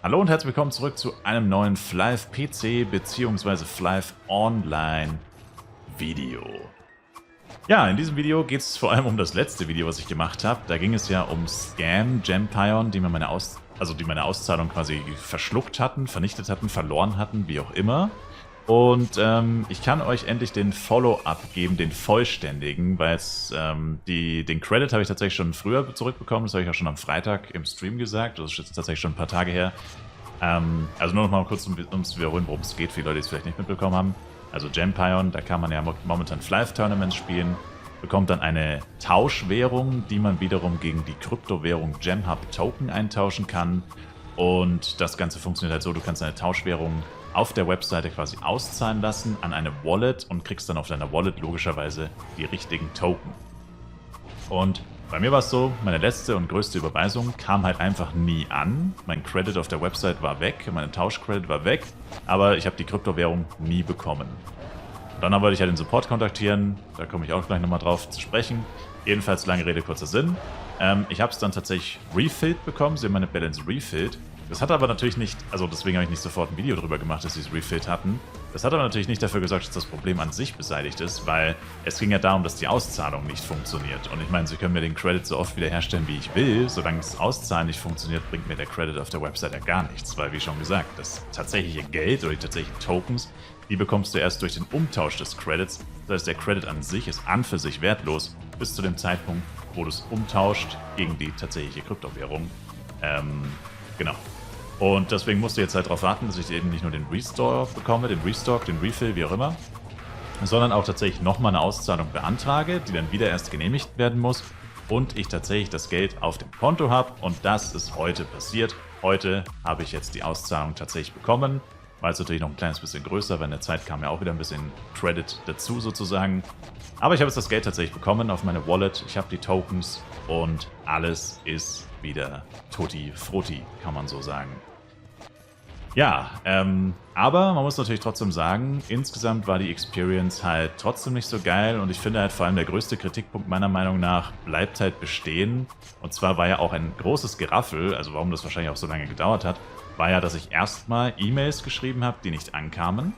Hallo und herzlich willkommen zurück zu einem neuen Flive PC bzw. Flive Online Video. Ja, in diesem Video geht es vor allem um das letzte Video, was ich gemacht habe. Da ging es ja um Scam Gempion, die mir meine Auszahlung quasi verschluckt hatten, vernichtet hatten, verloren hatten, wie auch immer. Und ich kann euch endlich den Follow-up geben, den vollständigen, weil den Credit habe ich tatsächlich schon früher zurückbekommen. Das habe ich auch schon am Freitag im Stream gesagt. Das ist jetzt tatsächlich schon ein paar Tage her. Also nur noch mal kurz, um zu wiederholen, worum es geht, für die Leute, die es vielleicht nicht mitbekommen haben. Also Gempion, da kann man ja momentan Flive-Tournaments spielen, bekommt dann eine Tauschwährung, die man wiederum gegen die Kryptowährung GemHub Token eintauschen kann. Und das Ganze funktioniert halt so, du kannst eine Tauschwährung auf der Webseite quasi auszahlen lassen an eine Wallet und kriegst dann auf deiner Wallet logischerweise die richtigen Token. Und bei mir war es so, meine letzte und größte Überweisung kam halt einfach nie an. Mein Credit auf der Website war weg, meine Tauschcredit war weg, aber ich habe die Kryptowährung nie bekommen. Und dann wollte ich halt den Support kontaktieren, da komme ich auch gleich nochmal drauf zu sprechen. Jedenfalls, lange Rede, kurzer Sinn. Ich habe es dann tatsächlich refilled bekommen, sie haben meine Balance refilled. Das hat aber natürlich nicht, also deswegen habe ich nicht sofort ein Video darüber gemacht, dass sie es refilled hatten. Das hat aber natürlich nicht dafür gesorgt, dass das Problem an sich beseitigt ist, weil es ging ja darum, dass die Auszahlung nicht funktioniert. Und ich meine, sie können mir den Credit so oft wiederherstellen, wie ich will. Solange das Auszahlen nicht funktioniert, bringt mir der Credit auf der Website ja gar nichts. Weil, wie schon gesagt, das tatsächliche Geld oder die tatsächlichen Tokens, die bekommst du erst durch den Umtausch des Credits. Das heißt, der Credit an sich ist an für sich wertlos, bis zu dem Zeitpunkt, wo du es umtauscht gegen die tatsächliche Kryptowährung. Genau. Und deswegen musst du jetzt halt darauf warten, dass ich eben nicht nur den Restore bekomme, den Restock, den Refill, wie auch immer, sondern auch tatsächlich nochmal eine Auszahlung beantrage, die dann wieder erst genehmigt werden muss und ich tatsächlich das Geld auf dem Konto habe und das ist heute passiert. Heute habe ich jetzt die Auszahlung tatsächlich bekommen, war jetzt natürlich noch ein kleines bisschen größer, weil in der Zeit kam ja auch wieder ein bisschen Credit dazu sozusagen. Aber ich habe jetzt das Geld tatsächlich bekommen auf meine Wallet, ich habe die Tokens und alles ist wieder tutti frutti, kann man so sagen. Ja, aber man muss natürlich trotzdem sagen, insgesamt war die Experience halt trotzdem nicht so geil und ich finde halt vor allem der größte Kritikpunkt meiner Meinung nach bleibt halt bestehen. Und zwar war ja auch ein großes Geraffel, also warum das wahrscheinlich auch so lange gedauert hat, war ja, dass ich erstmal E-Mails geschrieben habe, die nicht ankamen.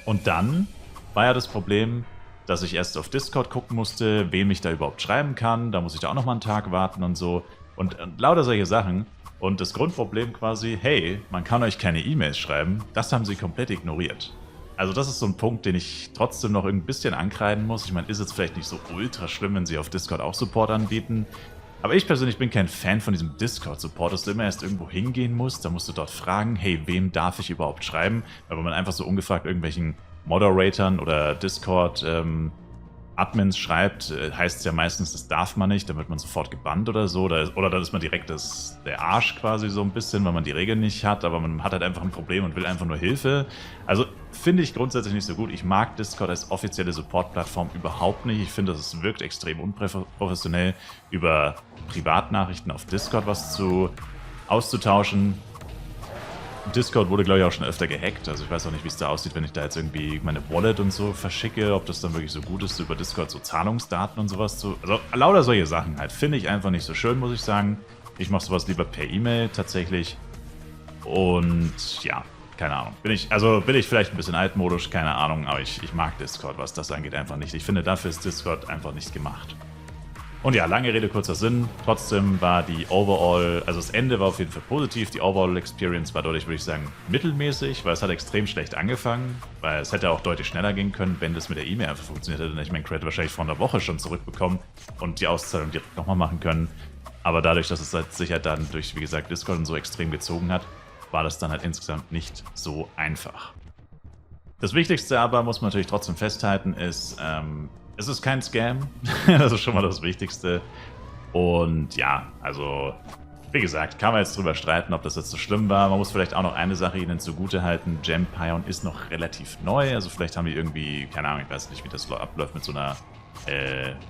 Und dann war ja das Problem, dass ich erst auf Discord gucken musste, wem ich da überhaupt schreiben kann. Da muss ich da auch nochmal einen Tag warten und so. Und lauter solche Sachen. Und das Grundproblem quasi, hey, man kann euch keine E-Mails schreiben, das haben sie komplett ignoriert. Also das ist so ein Punkt, den ich trotzdem noch ein bisschen ankreiden muss. Ich meine, ist jetzt vielleicht nicht so ultra schlimm, wenn sie auf Discord auch Support anbieten. Aber ich persönlich bin kein Fan von diesem Discord-Support, dass du immer erst irgendwo hingehen musst. Da musst du dort fragen, hey, wem darf ich überhaupt schreiben? Weil wenn man einfach so ungefragt irgendwelchen Moderatoren oder Discord Admins schreibt, heißt es ja meistens, das darf man nicht, dann wird man sofort gebannt oder so. Oder dann ist man direkt der Arsch quasi so ein bisschen, weil man die Regeln nicht hat, aber man hat halt einfach ein Problem und will einfach nur Hilfe. Also finde ich grundsätzlich nicht so gut. Ich mag Discord als offizielle Support-Plattform überhaupt nicht. Ich finde, es wirkt extrem unprofessionell, über Privatnachrichten auf Discord was auszutauschen. Discord wurde, glaube ich, auch schon öfter gehackt. Also ich weiß auch nicht, wie es da aussieht, wenn ich da jetzt irgendwie meine Wallet und so verschicke, ob das dann wirklich so gut ist, über Discord so Zahlungsdaten und sowas zu... Also lauter solche Sachen halt. Finde ich einfach nicht so schön, muss ich sagen. Ich mache sowas lieber per E-Mail tatsächlich. Und ja, keine Ahnung. Bin ich vielleicht ein bisschen altmodisch, keine Ahnung, aber ich mag Discord, was das angeht, einfach nicht. Ich finde, dafür ist Discord einfach nicht gemacht. Und ja, lange Rede, kurzer Sinn. Trotzdem war die Overall, also das Ende war auf jeden Fall positiv. Die Overall Experience war deutlich, würde ich sagen, mittelmäßig, weil es hat extrem schlecht angefangen. Weil es hätte auch deutlich schneller gehen können, wenn das mit der E-Mail einfach funktioniert hätte. Dann hätte ich meinen Credit wahrscheinlich vor einer Woche schon zurückbekommen und die Auszahlung direkt nochmal machen können. Aber dadurch, dass es halt sich halt dann durch, wie gesagt, Discord und so extrem gezogen hat, war das dann halt insgesamt nicht so einfach. Das Wichtigste aber, muss man natürlich trotzdem festhalten, ist, es ist kein Scam, das ist schon mal das Wichtigste. Und ja, also wie gesagt, kann man jetzt drüber streiten, ob das jetzt so schlimm war. Man muss vielleicht auch noch eine Sache ihnen zugute halten. Gempion ist noch relativ neu, also vielleicht haben die irgendwie, keine Ahnung, ich weiß nicht, wie das abläuft mit so einer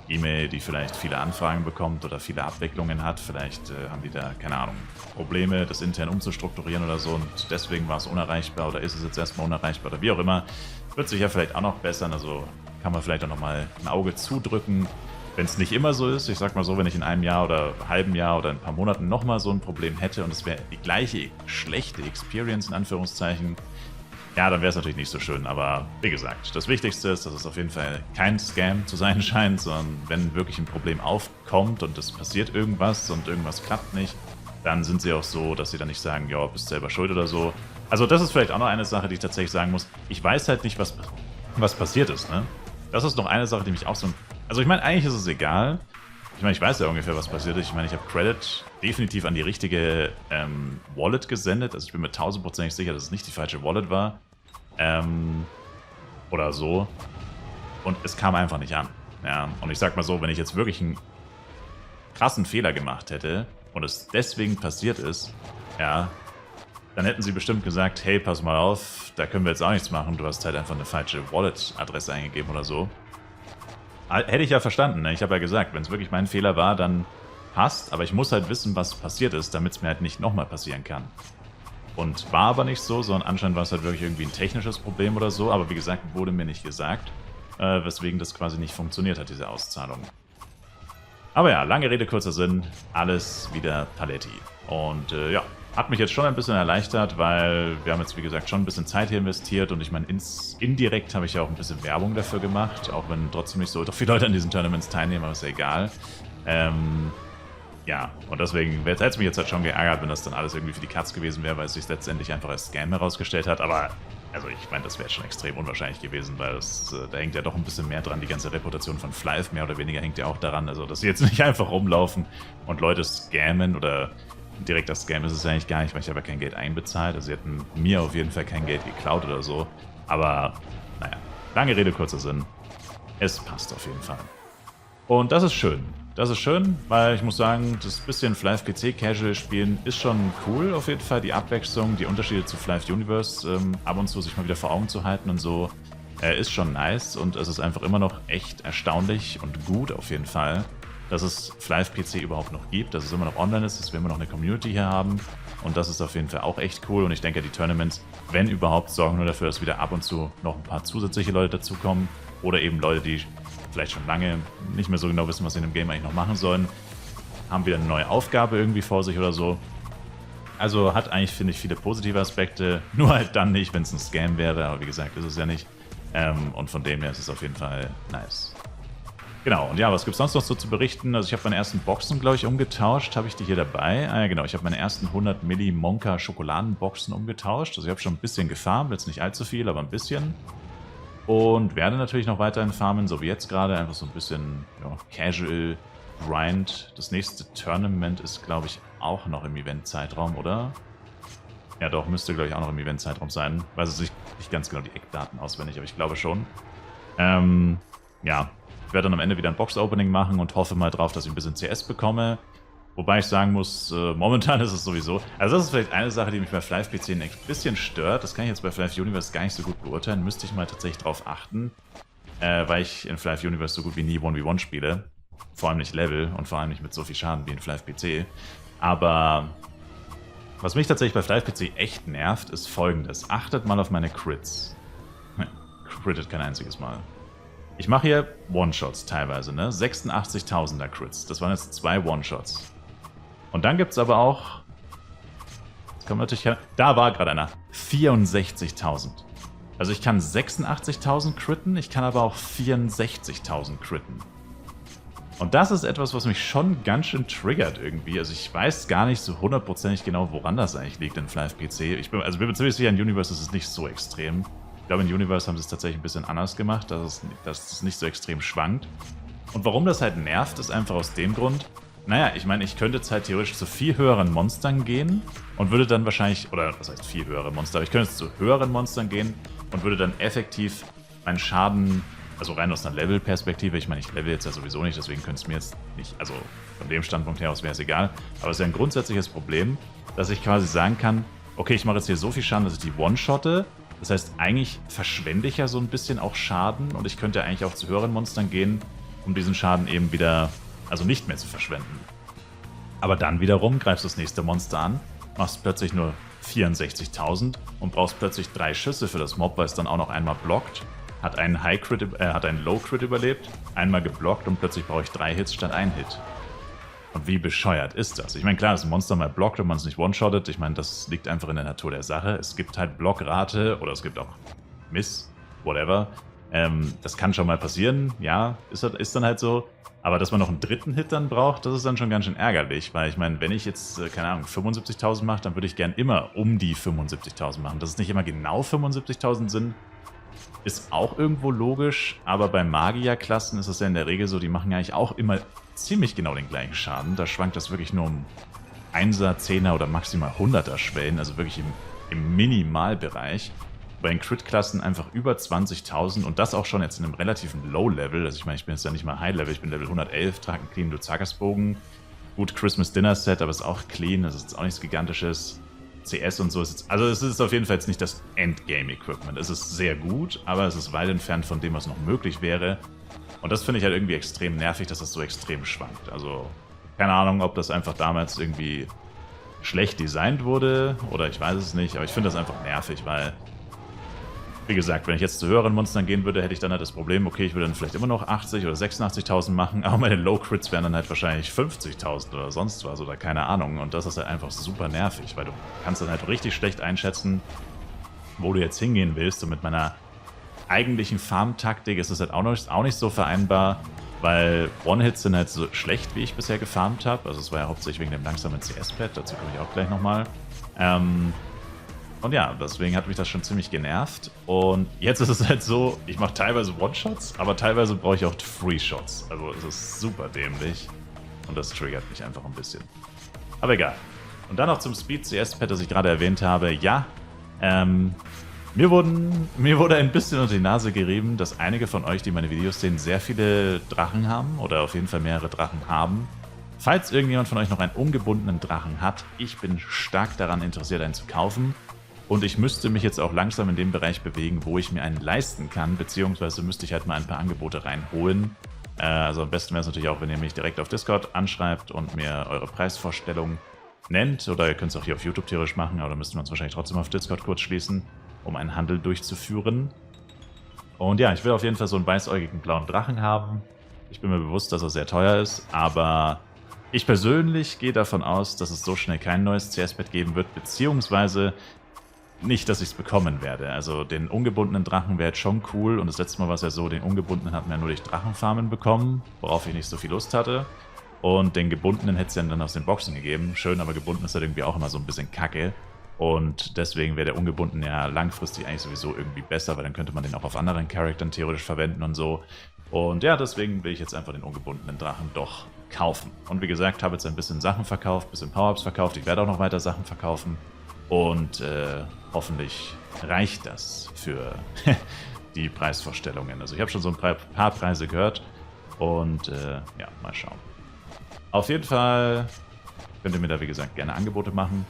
E-Mail, die vielleicht viele Anfragen bekommt oder viele Abwicklungen hat. Vielleicht haben die da, keine Ahnung, Probleme, das intern umzustrukturieren oder so und deswegen war es unerreichbar oder ist es jetzt erstmal unerreichbar oder wie auch immer. Wird sich ja vielleicht auch noch bessern, also kann man vielleicht auch nochmal ein Auge zudrücken. Wenn es nicht immer so ist, ich sag mal so, wenn ich in einem Jahr oder halben Jahr oder ein paar Monaten nochmal so ein Problem hätte und es wäre die gleiche schlechte Experience in Anführungszeichen, ja, dann wäre es natürlich nicht so schön. Aber wie gesagt, das Wichtigste ist, dass es auf jeden Fall kein Scam zu sein scheint, sondern wenn wirklich ein Problem aufkommt und es passiert irgendwas und irgendwas klappt nicht, dann sind sie auch so, dass sie dann nicht sagen, ja, bist selber schuld oder so. Also das ist vielleicht auch noch eine Sache, die ich tatsächlich sagen muss. Ich weiß halt nicht, was passiert ist, ne? Das ist noch eine Sache, die mich auch so... Also ich meine, eigentlich ist es egal. Ich meine, ich weiß ja ungefähr, was passiert ist. Ich meine, ich habe Credit definitiv an die richtige Wallet gesendet. Also ich bin mir 1000% sicher, dass es nicht die falsche Wallet war. Oder so. Und es kam einfach nicht an. Ja, und ich sag mal so, wenn ich jetzt wirklich einen krassen Fehler gemacht hätte und es deswegen passiert ist, ja, dann hätten sie bestimmt gesagt, hey, pass mal auf, da können wir jetzt auch nichts machen, du hast halt einfach eine falsche Wallet-Adresse eingegeben oder so. Hätte ich ja verstanden, ne? Ich habe ja gesagt, wenn es wirklich mein Fehler war, dann passt, aber ich muss halt wissen, was passiert ist, damit es mir halt nicht nochmal passieren kann. Und war aber nicht so, sondern anscheinend war es halt wirklich irgendwie ein technisches Problem oder so, aber wie gesagt, wurde mir nicht gesagt, weswegen das quasi nicht funktioniert hat, diese Auszahlung. Aber ja, lange Rede, kurzer Sinn, alles wieder Paletti. Und ja, hat mich jetzt schon ein bisschen erleichtert, weil wir haben jetzt, wie gesagt, schon ein bisschen Zeit hier investiert und ich meine, indirekt habe ich ja auch ein bisschen Werbung dafür gemacht, auch wenn trotzdem nicht so ultra viele Leute an diesen Tournaments teilnehmen, aber ist ja egal. Ja, und deswegen hätte es mich jetzt halt schon geärgert, wenn das dann alles irgendwie für die Katz gewesen wäre, weil es sich letztendlich einfach als Scam herausgestellt hat, aber also ich meine, das wäre schon extrem unwahrscheinlich gewesen, weil da hängt ja doch ein bisschen mehr dran, die ganze Reputation von Flyve, mehr oder weniger hängt ja auch daran, also dass sie jetzt nicht einfach rumlaufen und Leute scammen oder direkter Scam ist es eigentlich gar nicht, weil ich habe ja kein Geld einbezahlt, also sie hätten mir auf jeden Fall kein Geld geklaut oder so, aber naja, lange Rede, kurzer Sinn, es passt auf jeden Fall. Und das ist schön. Das ist schön, weil ich muss sagen, das bisschen Flyve PC Casual spielen ist schon cool auf jeden Fall. Die Abwechslung, die Unterschiede zu Flyve Universe ab und zu sich mal wieder vor Augen zu halten und so, ist schon nice. Und es ist einfach immer noch echt erstaunlich und gut auf jeden Fall, dass es Flyve PC überhaupt noch gibt, dass es immer noch online ist, dass wir immer noch eine Community hier haben. Und das ist auf jeden Fall auch echt cool. Und ich denke, die Tournaments, wenn überhaupt, sorgen nur dafür, dass wieder ab und zu noch ein paar zusätzliche Leute dazukommen. Oder eben Leute, die vielleicht schon lange nicht mehr so genau wissen, was sie in dem Game eigentlich noch machen sollen, haben wieder eine neue Aufgabe irgendwie vor sich oder so. Also hat eigentlich, finde ich, viele positive Aspekte, nur halt dann nicht, wenn es ein Scam wäre, aber wie gesagt, ist es ja nicht. Und von dem her ist es auf jeden Fall nice. Genau, und ja, was gibt es sonst noch so zu berichten? Also ich habe meine ersten Boxen, glaube ich, umgetauscht. Habe ich die hier dabei? Ah ja, genau, ich habe meine ersten 100 Milli Monka Schokoladenboxen umgetauscht. Also ich habe schon ein bisschen gefarmt, jetzt nicht allzu viel, aber ein bisschen. Und werde natürlich noch weiterhin farmen, so wie jetzt gerade. Einfach so ein bisschen ja, Casual Grind. Das nächste Tournament ist, glaube ich, auch noch im Event-Zeitraum, oder? Ja doch, müsste, glaube ich, auch noch im Event-Zeitraum sein. Weiß es nicht ganz genau die Eckdaten auswendig, aber ich glaube schon. Ja, ich werde dann am Ende wieder ein Box-Opening machen und hoffe mal drauf, dass ich ein bisschen CS bekomme. Wobei ich sagen muss, momentan ist es sowieso... Also das ist vielleicht eine Sache, die mich bei Flyve PC ein bisschen stört. Das kann ich jetzt bei Flyve Universe gar nicht so gut beurteilen. Müsste ich mal tatsächlich drauf achten. Weil ich in Flyve Universe so gut wie nie 1v1 spiele. Vor allem nicht Level und vor allem nicht mit so viel Schaden wie in Flyve PC. Aber was mich tatsächlich bei Flyve PC echt nervt, ist folgendes. Achtet mal auf meine Crits. Crittet kein einziges Mal. Ich mache hier One-Shots teilweise, ne? 86.000er Crits. Das waren jetzt 2 One-Shots. Und dann gibt es aber auch... Jetzt kommt natürlich... Da war gerade einer. 64.000. Also ich kann 86.000 critten, ich kann aber auch 64.000 critten. Und das ist etwas, was mich schon ganz schön triggert irgendwie. Also ich weiß gar nicht so hundertprozentig genau, woran das eigentlich liegt in Flyve PC. Ich bin mir ziemlich sicher, in Universe ist es nicht so extrem. Ich glaube, in Universe haben sie es tatsächlich ein bisschen anders gemacht, dass es nicht so extrem schwankt. Und warum das halt nervt, ist einfach aus dem Grund, naja, ich meine, ich könnte jetzt halt theoretisch zu viel höheren Monstern gehen und würde dann wahrscheinlich, oder was heißt viel höhere Monster, aber ich könnte jetzt zu höheren Monstern gehen und würde dann effektiv meinen Schaden, also rein aus einer Level-Perspektive, ich meine, ich level jetzt ja sowieso nicht, deswegen könnte es mir jetzt nicht, also von dem Standpunkt her aus wäre es egal, aber es ist ja ein grundsätzliches Problem, dass ich quasi sagen kann, okay, ich mache jetzt hier so viel Schaden, dass ich die One-Shotte. Das heißt, eigentlich verschwende ich ja so ein bisschen auch Schaden und ich könnte ja eigentlich auch zu höheren Monstern gehen, um diesen Schaden eben wieder, also nicht mehr zu verschwenden. Aber dann wiederum greifst du das nächste Monster an, machst plötzlich nur 64.000 und brauchst plötzlich 3 Schüsse für das Mob, weil es dann auch noch einmal blockt. hat einen hat einen Low-Crit überlebt, einmal geblockt und plötzlich brauche ich 3 Hits statt 1 Hit. Und wie bescheuert ist das? Ich meine, klar, dass ein Monster mal blockt und man es nicht one-shottet. Ich meine, das liegt einfach in der Natur der Sache. Es gibt halt Blockrate oder es gibt auch Miss, whatever. Das kann schon mal passieren, ja, ist dann halt so. Aber dass man noch einen dritten Hit dann braucht, das ist dann schon ganz schön ärgerlich. Weil ich meine, wenn ich jetzt, keine Ahnung, 75.000 mache, dann würde ich gern immer um die 75.000 machen. Dass es nicht immer genau 75.000 sind, ist auch irgendwo logisch. Aber bei Magierklassen ist es ja in der Regel so, die machen ja eigentlich auch immer ziemlich genau den gleichen Schaden. Da schwankt das wirklich nur um 1er, 10er oder maximal 100er Schwellen, also wirklich im Minimalbereich. Bei den Crit-Klassen einfach über 20.000 und das auch schon jetzt in einem relativen Low-Level. Also ich meine, ich bin jetzt ja nicht mal High-Level, ich bin Level 111, trage einen clean Luzagas-Bogen. Gut, Christmas Dinner Set, aber ist auch clean, das ist jetzt auch nichts Gigantisches. CS und so ist jetzt, also es ist auf jeden Fall jetzt nicht das Endgame-Equipment. Es ist sehr gut, aber es ist weit entfernt von dem, was noch möglich wäre. Und das finde ich halt irgendwie extrem nervig, dass das so extrem schwankt. Also, keine Ahnung, ob das einfach damals irgendwie schlecht designt wurde oder ich weiß es nicht, aber ich finde das einfach nervig, weil, wie gesagt, wenn ich jetzt zu höheren Monstern gehen würde, hätte ich dann halt das Problem, okay, ich würde dann vielleicht immer noch 80 oder 86.000 machen, aber meine Low-Crits wären dann halt wahrscheinlich 50.000 oder sonst was oder keine Ahnung. Und das ist halt einfach super nervig, weil du kannst dann halt richtig schlecht einschätzen, wo du jetzt hingehen willst. Und mit meiner eigentlichen Farm-Taktik ist es halt auch nicht so vereinbar, weil One-Hits sind halt so schlecht, wie ich bisher gefarmt habe. Also es war ja hauptsächlich wegen dem langsamen CS-Pad, dazu komme ich auch gleich nochmal. Und ja, deswegen hat mich das schon ziemlich genervt. Und jetzt ist es halt so, ich mache teilweise One-Shots, aber teilweise brauche ich auch Free-Shots. Also es ist super dämlich und das triggert mich einfach ein bisschen. Aber egal. Und dann noch zum Speed-CS-Pad, das ich gerade erwähnt habe. Ja, mir wurde ein bisschen unter die Nase gerieben, dass einige von euch, die meine Videos sehen, sehr viele Drachen haben oder auf jeden Fall mehrere Drachen haben. Falls irgendjemand von euch noch einen ungebundenen Drachen hat, ich bin stark daran interessiert, einen zu kaufen. Und ich müsste mich jetzt auch langsam in dem Bereich bewegen, wo ich mir einen leisten kann, beziehungsweise müsste ich halt mal ein paar Angebote reinholen. Also am besten wäre es natürlich auch, wenn ihr mich direkt auf Discord anschreibt und mir eure Preisvorstellung nennt. Oder ihr könnt es auch hier auf YouTube theoretisch machen, aber dann müssten wir uns wahrscheinlich trotzdem auf Discord kurz schließen, um einen Handel durchzuführen. Und ja, ich will auf jeden Fall so einen weißäugigen blauen Drachen haben. Ich bin mir bewusst, dass er sehr teuer ist, aber ich persönlich gehe davon aus, dass es so schnell kein neues CS-Pad geben wird, beziehungsweise nicht, dass ich es bekommen werde. Also den ungebundenen Drachen wäre jetzt schon cool und das letzte Mal war es ja so, den ungebundenen hatten wir nur durch Drachenfarmen bekommen, worauf ich nicht so viel Lust hatte. Und den gebundenen hätte es ja dann aus den Boxen gegeben. Schön, aber gebunden ist halt irgendwie auch immer so ein bisschen kacke. Und deswegen wäre der ungebundene ja langfristig eigentlich sowieso irgendwie besser, weil dann könnte man den auch auf anderen Charakteren theoretisch verwenden und so. Und ja, deswegen will ich jetzt einfach den ungebundenen Drachen doch kaufen. Und wie gesagt, habe jetzt ein bisschen Sachen verkauft, ein bisschen Power-Ups verkauft. Ich werde auch noch weiter Sachen verkaufen. Und hoffentlich reicht das für die Preisvorstellungen. Also ich habe schon so ein paar Preise gehört. Und ja, mal schauen. Auf jeden Fall könnt ihr mir da, wie gesagt, gerne Angebote machen.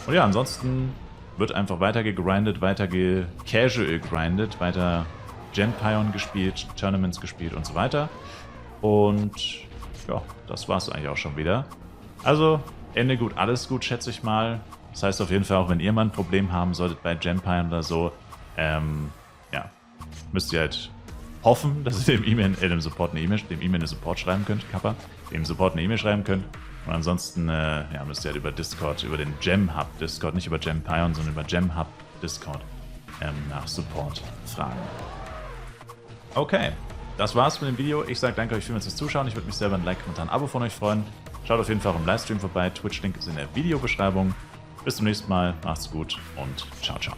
Und ja, ansonsten wird einfach weiter gegrindet, weiter casual gegrindet, weiter Genpion gespielt, Tournaments gespielt und so weiter. Und ja, das war es eigentlich auch schon wieder. Also, Ende gut, alles gut, schätze ich mal. Das heißt auf jeden Fall, auch wenn ihr mal ein Problem haben solltet bei Genpion oder so, ja, müsst ihr halt hoffen, dass ihr dem Support eine E-Mail schreiben könnt, Kappa, dem Support eine E-Mail schreiben könnt. Und ansonsten ja, müsst ihr halt über Discord, über den Gem Hub Discord, nicht über Genpion, sondern über Gem Hub Discord nach Support fragen. Okay, das war's mit dem Video. Ich sage danke euch vielmals fürs Zuschauen. Ich würde mich selber ein Like, Kommentar, ein Abo von euch freuen. Schaut auf jeden Fall auch im Livestream vorbei. Twitch-Link ist in der Videobeschreibung. Bis zum nächsten Mal. Macht's gut und ciao, ciao.